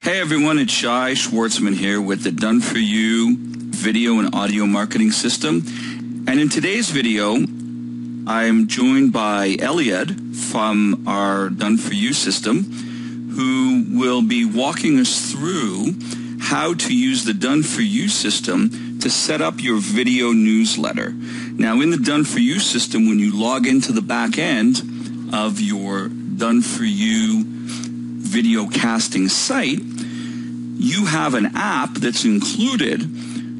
Hey everyone, it's Shai Schwartzman here with the Done For You video and audio marketing system. And in today's video, I'm joined by Elliot from our Done For You system, who will be walking us through how to use the Done For You system to set up your video newsletter. Now, in the Done For You system, when you log into the back end of your Done For You video casting site, you have an app that's included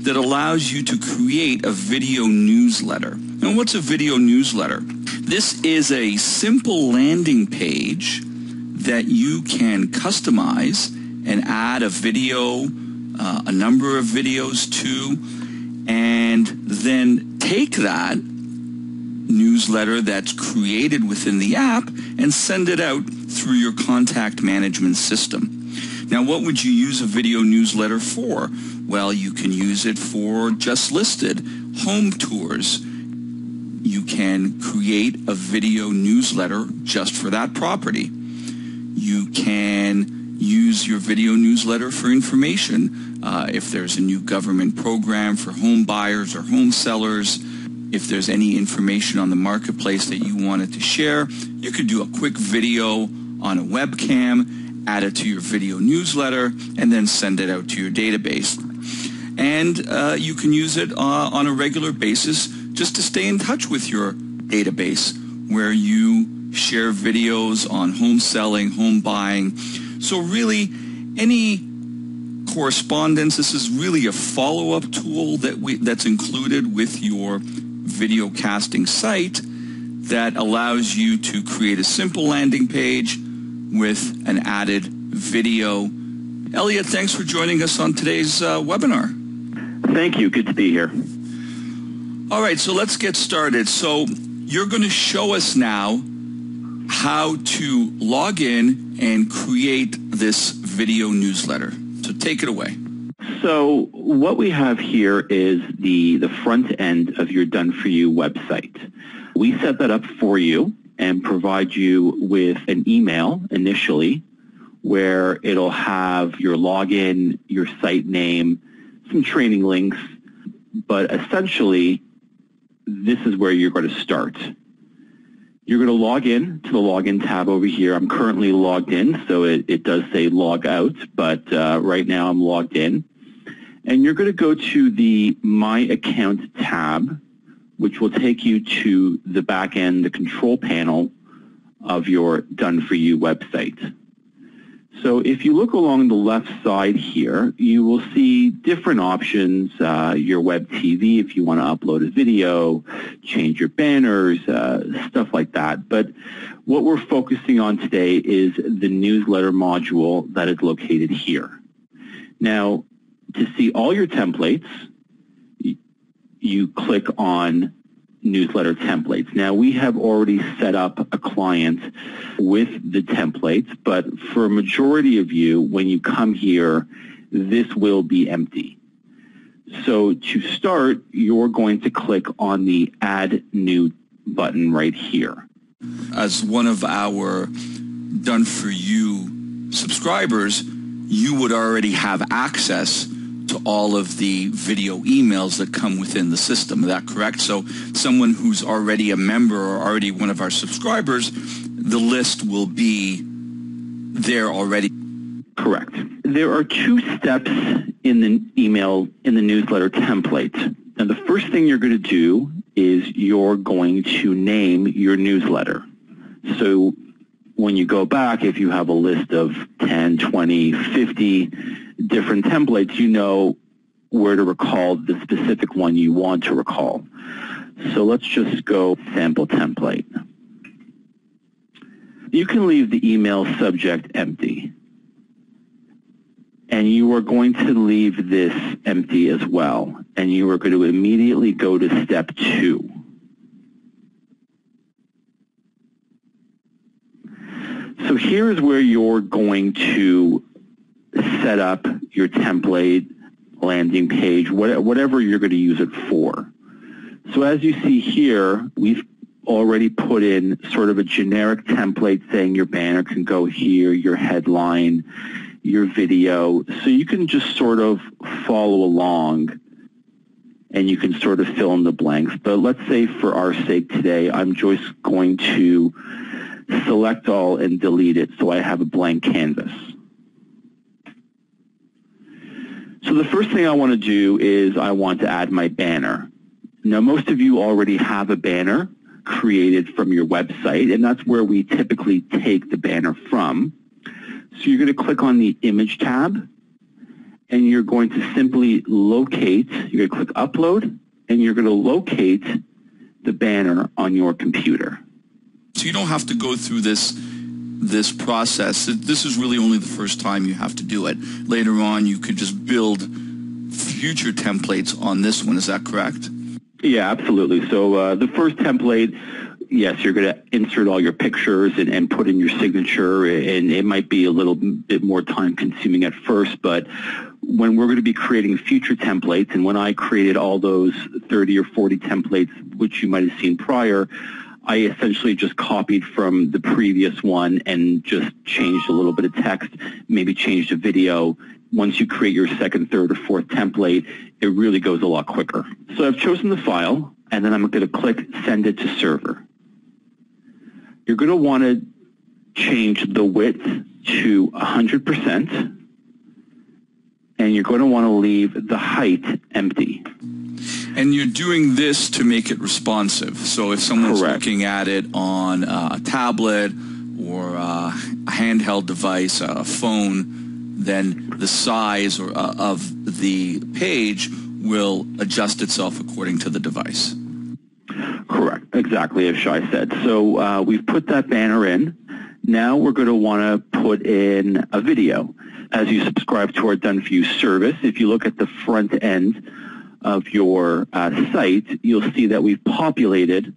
that allows you to create a video newsletter. Now, what's a video newsletter? This is a simple landing page that you can customize and add a video, a number of videos to, and then take that newsletter that's created within the app and send it out through your contact management system. Now, what would you use a video newsletter for? Well, you can use it for just listed home tours. You can create a video newsletter just for that property. You can use your video newsletter for information. If there's a new government program for home buyers or home sellers, if there's any information on the marketplace that you wanted to share, you could do a quick video on a webcam, add it to your video newsletter, and then send it out to your database. And you can use it on a regular basis just to stay in touch with your database, where you share videos on home selling, home buying. So really, any correspondence, this is really a follow-up tool that's included with your video casting site that allows you to create a simple landing page with an added video. Elliot, thanks for joining us on today's webinar. Thank you. Good to be here. All right, so let's get started. So you're going to show us now how to log in and create this video newsletter. So take it away. So what we have here is the front end of your Done For You website. We set that up for you and provide you with an email initially where it'll have your login, your site name, some training links, but essentially this is where you're going to start. You're going to log in to the login tab over here. I'm currently logged in, so it does say log out, but right now I'm logged in. And you're going to go to the My Account tab, which will take you to the back end, the control panel of your Done For You website. So if you look along the left side here, you will see different options, your web TV if you want to upload a video, change your banners, stuff like that. But what we're focusing on today is the newsletter module that is located here. Now, to see all your templates, you click on newsletter templates. Now, we have already set up a client with the templates, but for a majority of you, when you come here, this will be empty. So to start, you're going to click on the Add New button right here. As one of our Done For You subscribers, you would already have access to all of the video emails that come within the system. Is that correct? So someone who's already a member or already one of our subscribers, the list will be there already. Correct. There are two steps in the email, in the newsletter template. And the first thing you're going to do is you're going to name your newsletter. So when you go back, if you have a list of 10, 20, 50 different templates, you know where to recall the specific one you want to recall. So let's just go sample template. You can leave the email subject empty. And you are going to leave this empty as well. And you are going to immediately go to step 2. So here's where you're going to set up your template, landing page, whatever you're going to use it for. So as you see here, we've already put in sort of a generic template saying your banner can go here, your headline, your video, so you can just sort of follow along and you can sort of fill in the blanks. But let's say for our sake today, I'm just going to select all and delete it so I have a blank canvas. So the first thing I want to do is I want to add my banner. Now, most of you already have a banner created from your website, and that's where we typically take the banner from. So you're going to click on the Image tab, and you're going to simply locate, you're going to click Upload, and you're going to locate the banner on your computer. So you don't have to go through this process. This is really only the first time you have to do it. Later on, you could just build future templates on this one. Is that correct? Yeah, absolutely. So the first template, yes, you're going to insert all your pictures and put in your signature, and it might be a little bit more time consuming at first, but when we're going to be creating future templates, and when I created all those 30 or 40 templates, which you might have seen prior, I essentially just copied from the previous one and just changed a little bit of text, maybe changed a video. Once you create your second, third, or fourth template, it really goes a lot quicker. So I've chosen the file, and then I'm going to click Send it to Server. You're going to want to change the width to 100%, and you're going to want to leave the height empty. And you're doing this to make it responsive. So if someone's looking at it on a tablet or a handheld device, a phone, then the size of the page will adjust itself according to the device. Correct. Exactly as Shai said. So we've put that banner in. Now we're going to want to put in a video. As you subscribe to our Done For You service, if you look at the front end of your site, you'll see that we've populated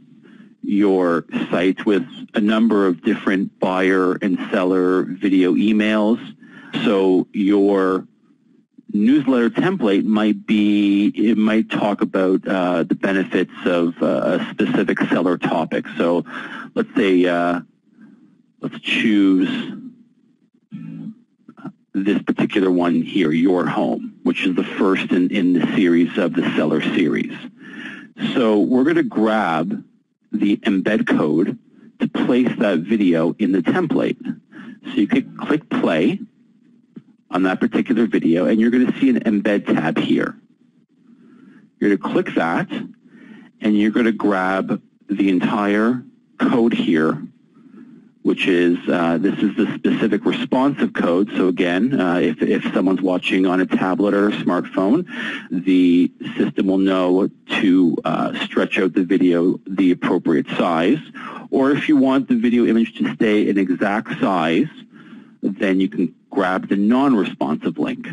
your site with a number of different buyer and seller video emails. So your newsletter template might talk about the benefits of a specific seller topic. So let's say, let's choose this particular one here, Your Home, which is the first in the series of the seller series. So we're going to grab the embed code to place that video in the template. So you could click play on that particular video, and you're going to see an embed tab here. You're going to click that, and you're going to grab the entire code here, which is, this is the specific responsive code. So again, if someone's watching on a tablet or a smartphone, the system will know to stretch out the video the appropriate size. Or if you want the video image to stay an exact size, then you can grab the non-responsive link.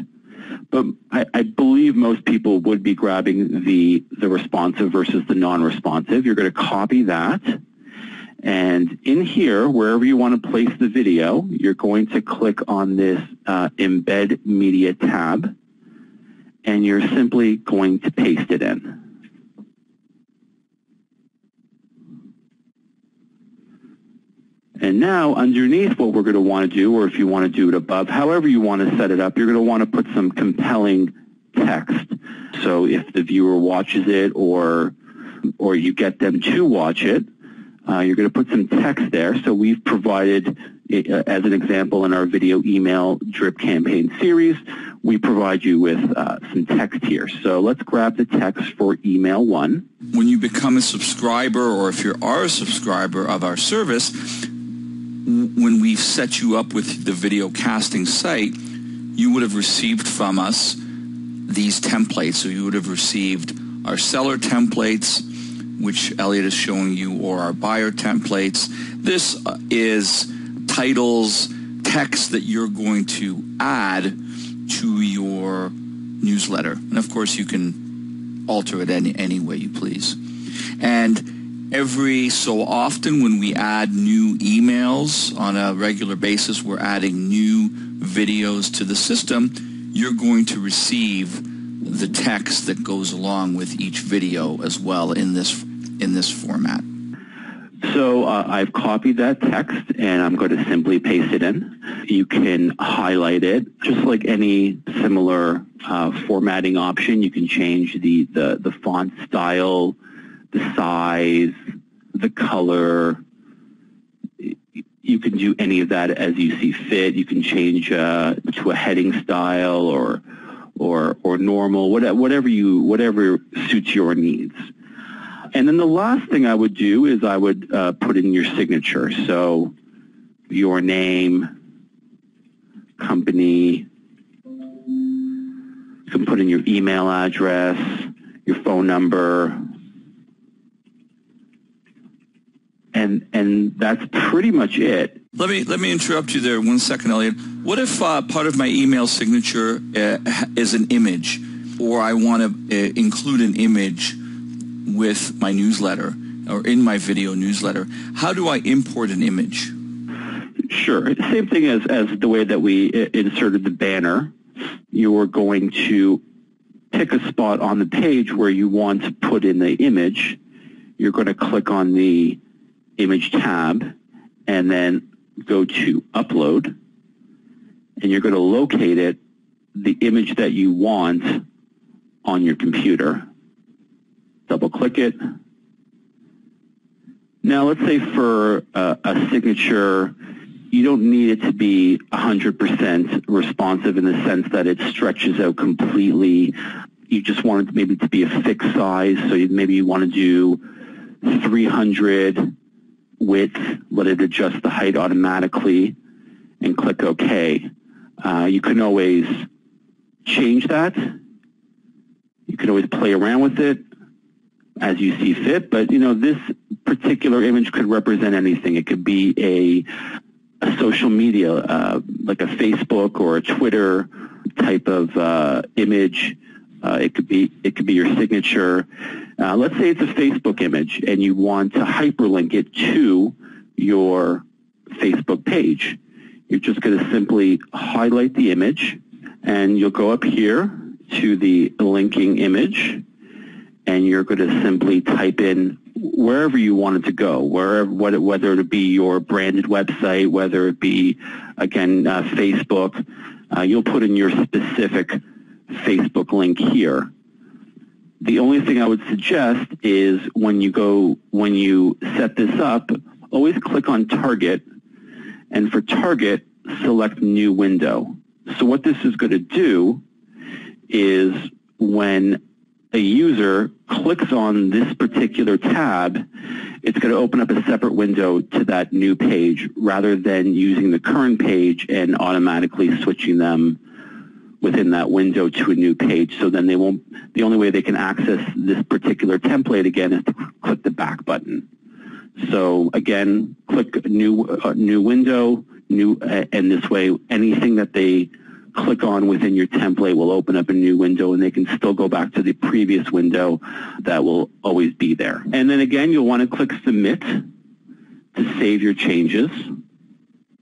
But I believe most people would be grabbing the responsive versus the non-responsive. You're going to copy that. And in here, wherever you want to place the video, you're going to click on this Embed Media tab, and you're simply going to paste it in. And now, underneath what we're going to want to do, or if you want to do it above, however you want to set it up, you're going to want to put some compelling text. So if the viewer watches it or you get them to watch it, you're going to put some text there. So we've provided, as an example, in our video email drip campaign series, we provide you with some text here. So let's grab the text for email 1. When you become a subscriber, or if you are a subscriber of our service, when we set you up with the video casting site, you would have received from us these templates. So you would have received our seller templates, which Elliot is showing you, or our buyer templates. This is titles, text that you're going to add to your newsletter. And of course, you can alter it any way you please. And every so often when we add new emails on a regular basis, we're adding new videos to the system, you're going to receive the text that goes along with each video as well in this format. So I've copied that text, and I'm going to simply paste it in. You can highlight it, just like any similar formatting option. You can change the font style, the size, the color. You can do any of that as you see fit. You can change to a heading style or normal, whatever suits your needs. And then the last thing I would do is I would put in your signature. So your name, company, you can put in your email address, your phone number, and that's pretty much it. Let me interrupt you there 1 second, Elliot. What if part of my email signature is an image, or I want to include an image with my newsletter or in my video newsletter? How do I import an image? Sure. Same thing as the way that we inserted the banner. You're going to pick a spot on the page where you want to put in the image. You're going to click on the image tab and then go to upload, and you're going to locate it, the image that you want, on your computer. Double click it. Now let's say for a signature, you don't need it to be 100% responsive in the sense that it stretches out completely. You just want it maybe to be a fixed size, so maybe you want to do 300 width, let it adjust the height automatically, and click OK. You can always change that. You can always play around with it as you see fit, but this particular image could represent anything. It could be a social media, like a Facebook or a Twitter type of image. It could be your signature. Let's say it's a Facebook image and you want to hyperlink it to your Facebook page. You're just going to simply highlight the image, and you'll go up here to the linking image, and you're going to simply type in wherever you want it to go, whether it be your branded website, whether it be, again, Facebook. You'll put in your specific Facebook link here. The only thing I would suggest is when you set this up, always click on Target, and for Target, select New Window. So what this is going to do is when a user clicks on this particular tab, it's going to open up a separate window to that new page rather than using the current page and automatically switching them within that window to a new page. So then the only way they can access this particular template again is to click the back button. So again, click new window, and this way anything that they click on within your template will open up a new window, and they can still go back to the previous window that will always be there. And then again, you'll want to click Submit to save your changes.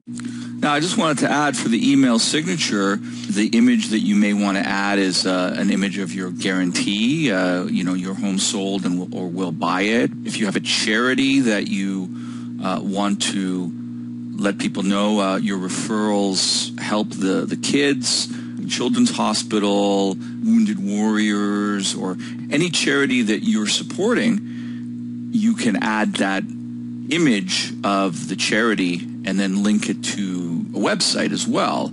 Now, I just wanted to add for the email signature, the image that you may want to add is an image of your guarantee, your home sold and or will buy it. If you have a charity that you want to let people know your referrals help the kids, Children's Hospital, Wounded Warriors, or any charity that you're supporting, you can add that image of the charity and then link it to a website as well.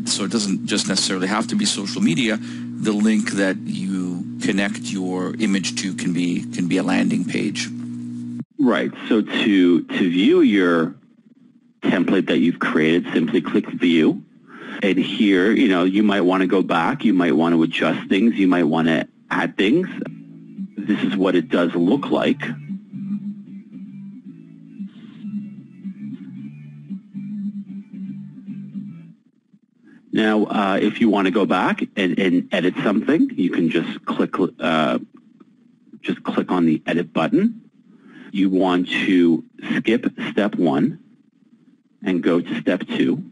So it doesn't just necessarily have to be social media. The link that you connect your image to can be a landing page. Right. So to view your template that you've created, simply click View. And here, you might want to go back. You might want to adjust things. You might want to add things. This is what it does look like. Now, if you want to go back and edit something, you can just click on the Edit button. You want to skip Step 1 and go to Step 2.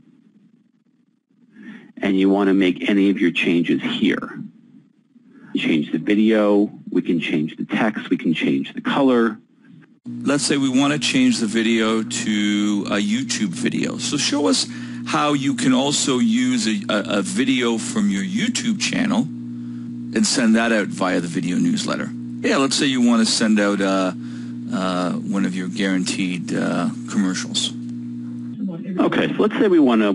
And you want to make any of your changes here. Change the video, we can change the text, we can change the color. let's say we want to change the video to a YouTube video. So show us how you can also use a video from your YouTube channel and send that out via the video newsletter. Yeah, let's say you want to send out one of your guaranteed commercials. Okay, so let's say we want to,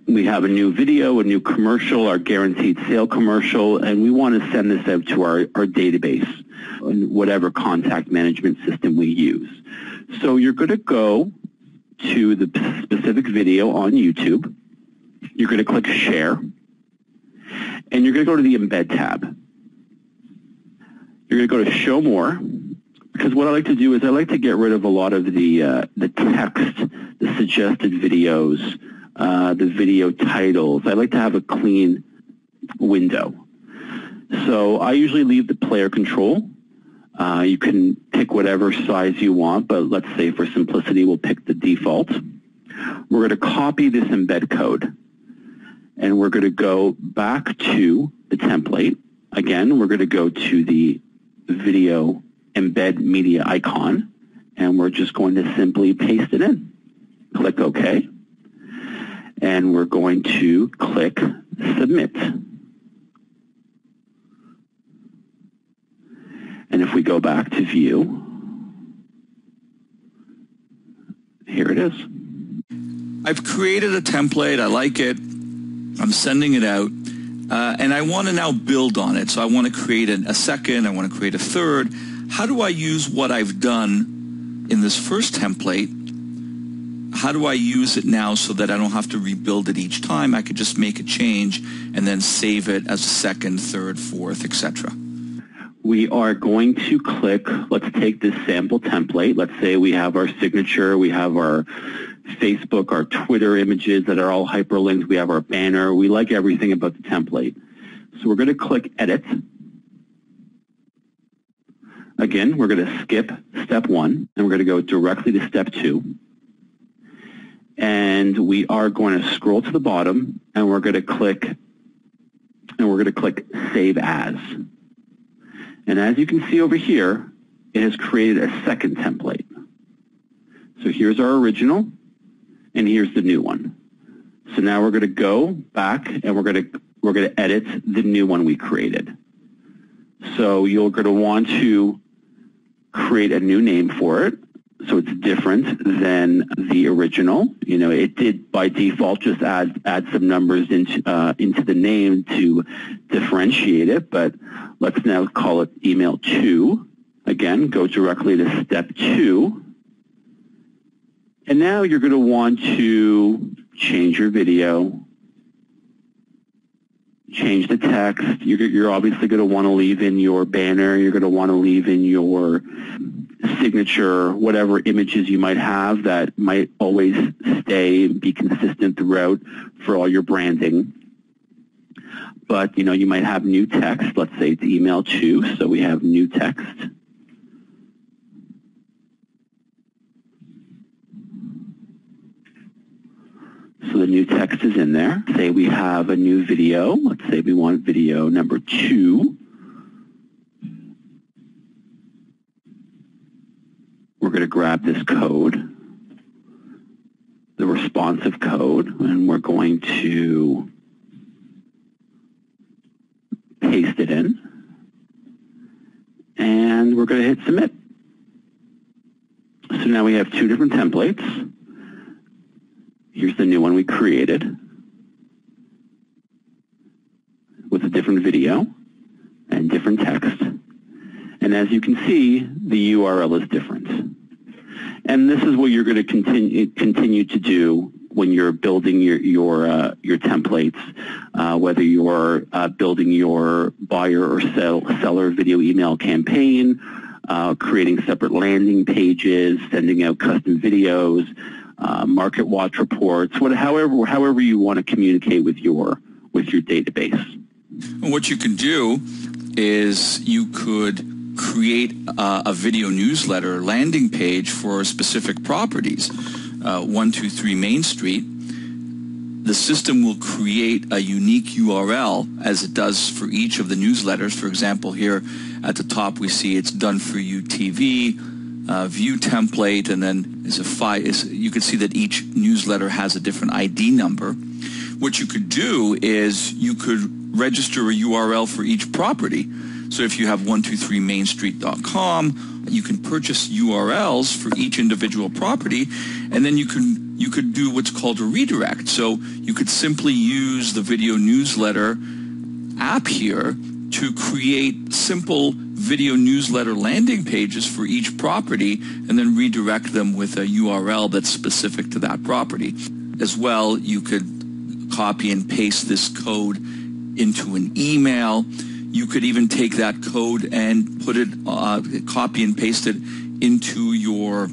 we have a new video, a new commercial, our guaranteed sale commercial, and we want to send this out to our database, whatever contact management system we use. So you're going to go to the specific video on YouTube. You're going to click Share, and you're going to go to the Embed tab. You're going to go to Show More, because what I like to do is I like to get rid of a lot of the text, the suggested videos, the video titles. I like to have a clean window. So I usually leave the player control. You can pick whatever size you want, but let's say for simplicity we'll pick the default. We're going to copy this embed code, and we're going to go back to the template. Again, we're going to go to the video embed media icon, and we're just going to simply paste it in. Click OK, and we're going to click Submit. And if we go back to View, here it is. I've created a template. I like it. I'm sending it out. And I want to now build on it. So I want to create a second. I want to create a third. How do I use what I've done in this first template? How do I use it now so that I don't have to rebuild it each time? I could just make a change and then save it as a second, third, fourth, etc. We are going to click, let's take this sample template. Let's say we have our signature, we have our Facebook, our Twitter images that are all hyperlinked, we have our banner. We like everything about the template. So we're going to click Edit. Again, we're going to skip Step 1, and we're going to go directly to Step 2. And we are going to scroll to the bottom, and we're going to click Save As. And as you can see over here, it has created a second template. So here's our original, and here's the new one. So now we're going to go back, and we're going to edit the new one we created. So you're going to want to create a new name for it, so it's different than the original. You know, it did by default just add some numbers into the name to differentiate it, but let's now call it Email 2. Again, go directly to Step 2. And now you're going to want to change your video, change the text. You're obviously going to want to leave in your banner. You're going to want to leave in your signature, whatever images you might have that might always stay and be consistent throughout for all your branding. But, you know, you might have new text. Let's say it's Email 2, so we have new text. So the new text is in there. Say we have a new video. Let's say we want video number 2. We're going to grab this code, the responsive code, and we're going to paste it in. And we're going to hit Submit. So now we have two different templates. Here's the new one we created with a different video and different text. And as you can see, the URL is different. And this is what you're going to continue to do when you're building your templates, whether you're building your buyer or seller video email campaign, creating separate landing pages, sending out custom videos, market watch reports, however you want to communicate with your database. And what you can do is you could create a video newsletter landing page for specific properties. 123 Main Street. The system will create a unique URL as it does for each of the newsletters. For example, here at the top we see it's Done For You TV. view template, and then you can see that each newsletter has a different ID number. What you could do is you could register a URL for each property. So if you have 123mainstreet.com, you can purchase URLs for each individual property, and then you could do what's called a redirect. So you could simply use the video newsletter app here to create simple video newsletter landing pages for each property and then redirect them with a URL that's specific to that property. As well, you could copy and paste this code into an email. You could even take that code and put it, copy and paste it into your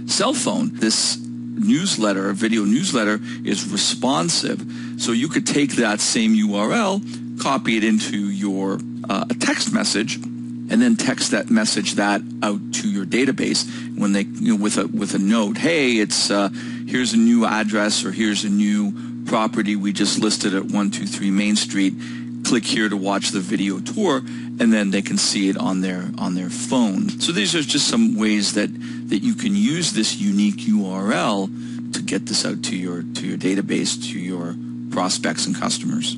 cell phone. This newsletter, video newsletter, is responsive. So you could take that same URL, copy it into your a text message, and then text that message out to your database when they, with a note, hey, it's here's a new address, or here's a new property we just listed at 123 Main Street. Click here to watch the video tour, and then they can see it on their phone. So these are just some ways that you can use this unique URL to get this out to your database, to your prospects and customers.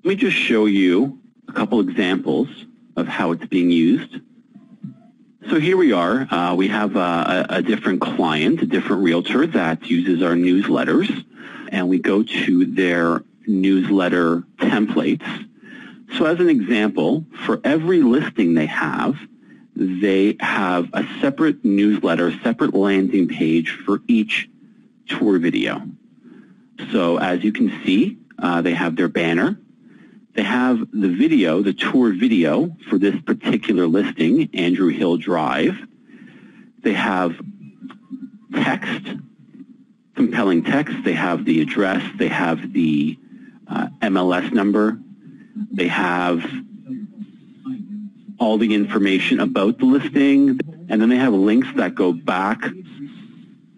Let me just show you a couple examples of how it's being used. So here we are. We have a different client, a different realtor that uses our newsletters, and we go to their newsletter templates. So as an example, for every listing they have a separate newsletter, separate landing page for each tour video. So as you can see, they have their banner. They have the video, the tour video for this particular listing, Andrew Hill Drive. They have text, compelling text. They have the address. They have the MLS number. They have all the information about the listing, and then they have links that go back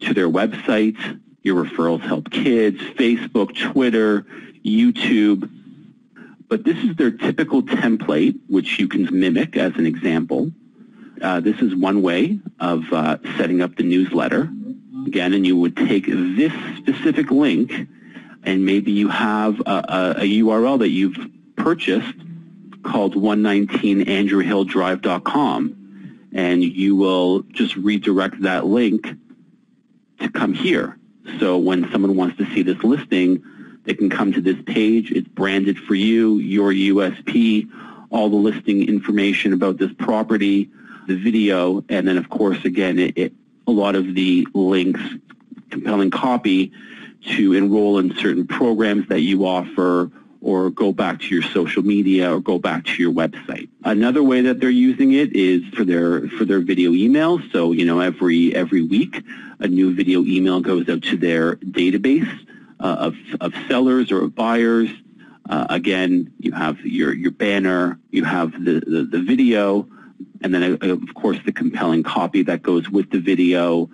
to their website, Your Referrals Help Kids, Facebook, Twitter, YouTube. But this is their typical template, which you can mimic as an example. This is one way of setting up the newsletter. Again, and you would take this specific link, and maybe you have a URL that you've purchased called 119andrewhilldrive.com, and you will just redirect that link to come here. So when someone wants to see this listing, they can come to this page. It's branded for you, your USP, all the listing information about this property, the video, and then, of course, again, a lot of the links, compelling copy to enroll in certain programs that you offer, or go back to your social media, or go back to your website. Another way that they're using it is for their video emails. So, every week, a new video email goes out to their database of sellers or buyers. Again, you have your banner, you have the video, and then, of course, the compelling copy that goes with the video,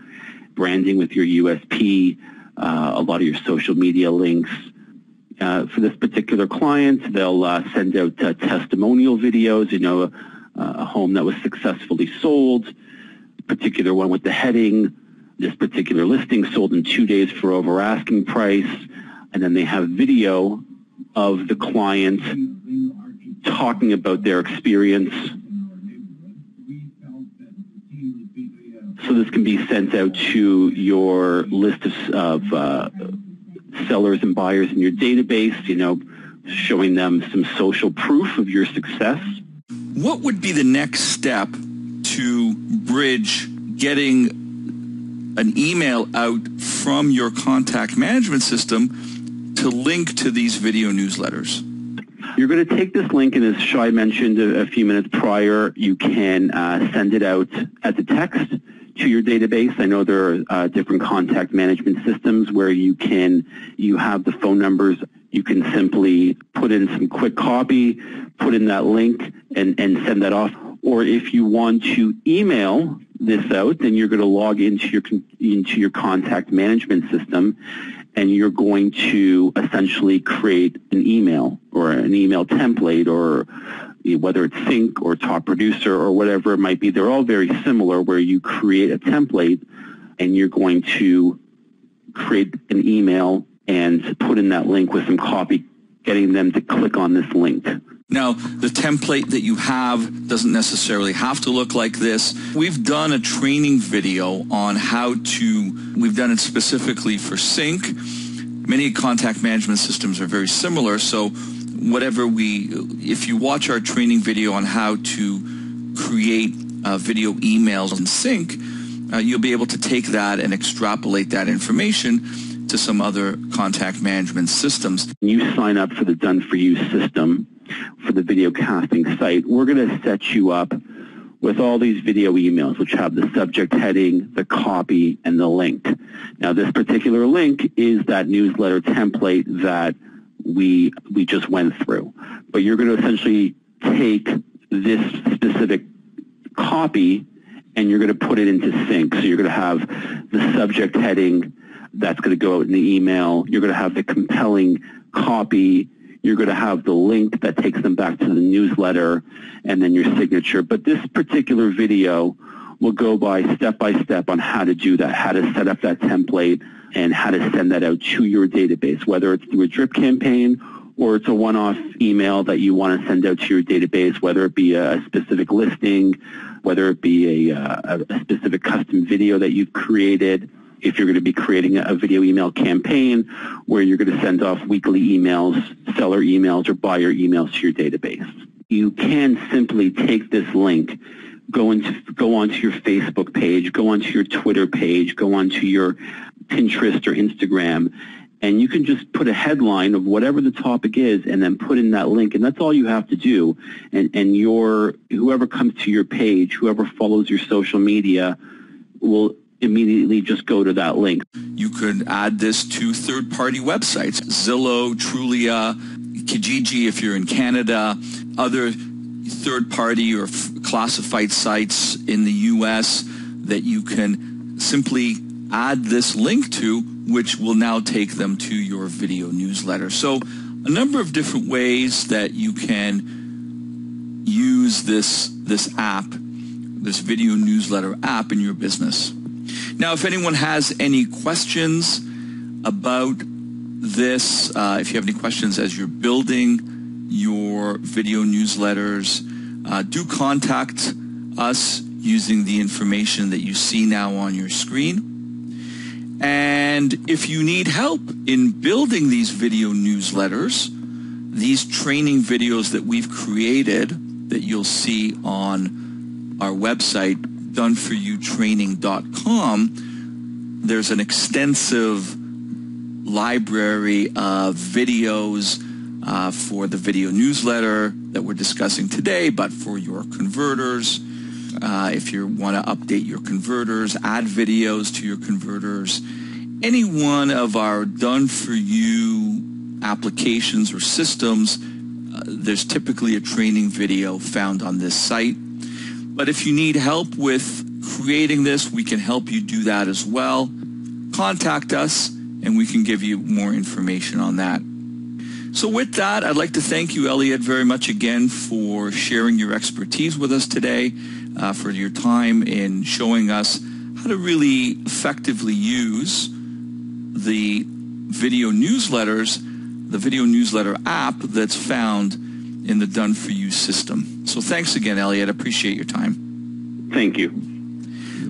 branding with your USP, a lot of your social media links. For this particular client, they'll send out testimonial videos, a home that was successfully sold, a particular one with the heading, this particular listing sold in 2 days for over asking price, and then they have video of the client talking about their experience. So this can be sent out to your list of sellers and buyers in your database, showing them some social proof of your success. What would be the next step to bridge getting an email out from your contact management system to link to these video newsletters? You're going to take this link, and as Shai mentioned a few minutes prior, you can send it out as a text to your database. I know there are different contact management systems where you have the phone numbers. You can simply put in some quick copy, put in that link, and send that off. Or if you want to email this out, then you're going to log into your contact management system, and you're going to essentially create an email or an email template, or whether it's Sync or Top Producer or whatever it might be, they're all very similar, where you create a template and you're going to create an email and put in that link with some copy, getting them to click on this link. Now, the template that you have doesn't necessarily have to look like this. We've done a training video on we've done it specifically for Sync. Many contact management systems are very similar, so if you watch our training video on how to create video emails in Sync, you'll be able to take that and extrapolate that information to some other contact management systems. You sign up for the Done For You system for the video casting site. We're going to set you up with all these video emails, which have the subject heading, the copy, and the link. Now, this particular link is that newsletter template that we just went through. But you're going to essentially take this specific copy and you're going to put it into Sync. So you're going to have the subject heading that's going to go out in the email. You're going to have the compelling copy. You're going to have the link that takes them back to the newsletter, and then your signature. But this particular video will go step by step on how to do that, how to set up that template, and how to send that out to your database, whether it's through a drip campaign or it's a one-off email that you want to send out to your database, whether it be a specific listing, whether it be a specific custom video that you've created. If you're going to be creating a video email campaign where you're going to send off weekly emails, seller emails, or buyer emails to your database. You can simply take this link, go onto your Facebook page, go onto your Twitter page, go onto your Pinterest or Instagram, and you can just put a headline of whatever the topic is and then put in that link, and that's all you have to do. And whoever comes to your page, whoever follows your social media will immediately just go to that link. You could add this to third-party websites, Zillow, Trulia, Kijiji if you're in Canada, other third-party or classified sites in the U.S. that you can simply add this link to, which will now take them to your video newsletter. So a number of different ways that you can use this app, this video newsletter app in your business. Now, if anyone has any questions about this, if you have any questions as you're building your video newsletters, do contact us using the information that you see now on your screen. And if you need help in building these video newsletters, these training videos that we've created that you'll see on our website, doneforyoutraining.com, there's an extensive library of videos for the video newsletter that we're discussing today, but for your converters, if you want to update your converters, add videos to your converters, any one of our done-for-you applications or systems, there's typically a training video found on this site. But if you need help with creating this, we can help you do that as well. Contact us, and we can give you more information on that. So with that, I'd like to thank you, Elliot, very much again for sharing your expertise with us today, for your time in showing us how to really effectively use the video newsletters, the video newsletter app that's found in the Done For You system. So thanks again, Elliot. I appreciate your time. Thank you.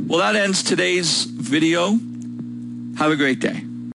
Well, that ends today's video. Have a great day.